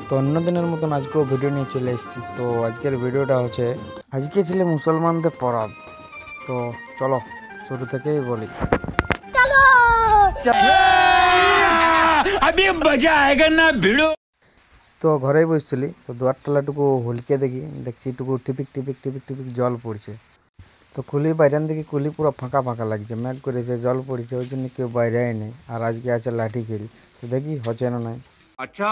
তো অন্য দিনের মতন আজকেও ভিডিও নিয়ে চলে এসেছি। তো আজকের ভিডিওটা হচ্ছে আজকে ছিল মুসলমানদের পরব। তো চলো শুরু থেকেই বলি। তো ঘরেই বসছিলি, তো দুয়ার তলাটুকু হুলকে দেখছি টুকু টিপিক টিপিক টিপিক টিপিক জল পড়ছে। তো খুলি বাইরান দেখি কুলি পুরো ফাঁকা ফাঁকা লাগছে, মেঘ করেছে, জল পড়েছে, ওই জন্য কেউ বাইরে নেই। আর আজকে আছে লাঠি খেল, তো দেখি হচ্ছে না নাই। अच्छा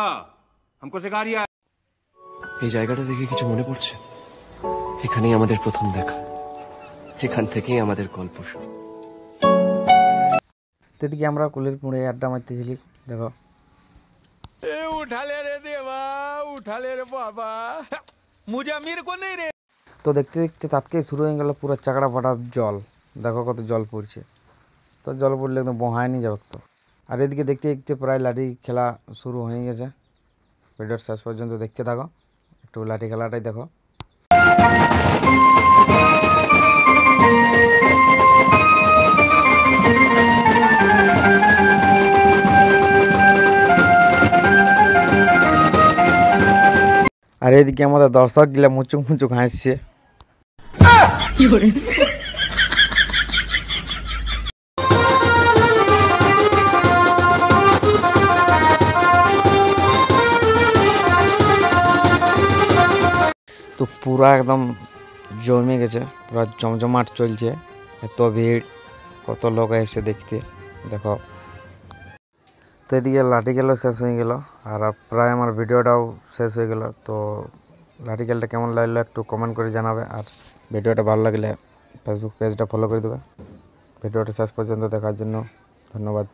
हमको सिखा रिया है। এই জায়গাটা দেখে কিছু মনে পড়ছে? এখানেই আমাদের প্রথম দেখা, এখান থেকেই আমাদের গল্প শুরু। তো এদিকে আমরা কুলির পুড়ে আড্ডা মারতেছিলি, দেখো उठा ले रे देवा, उठा ले रे बाबा, मुझे अमीर को नहीं रे। তো দেখতে দেখতে তাৎকেই শুরু হয়ে গেল পুরো চাকড়া ফাটা জল। দেখো কত জল পড়ছে, তো জল পড়লে একদম বহায় নিয়ে যাবে তো। আর এদিকে দেখতে দেখতে প্রায় লাঠি খেলা শুরু হয়ে গেছে। ভিডিওর শেষ পর্যন্ত দেখতে থাকো, একটু লাঠি খেলাটাই দেখো। আর এদিকে আমাদের দর্শক গিলা মুচুক মুচুক হাসছে। তো পুরা একদম জমে গেছে, পুরা জমজমাট চলছে, এত ভিড়, কত লোক এসে দেখতে দেখো। তো এদিকে লাঠি খেলা শেষ হয়ে গেল, আর প্রায় আমার ভিডিওটাও শেষ হয়ে গেল। তো লাঠি খেলটা কেমন লাগলো একটু কমেন্ট করে জানাবে, আর ভিডিওটা ভালো লাগলে ফেসবুক পেজটা ফলো করে দেবে। ভিডিওটা শেষ পর্যন্ত দেখার জন্য ধন্যবাদ।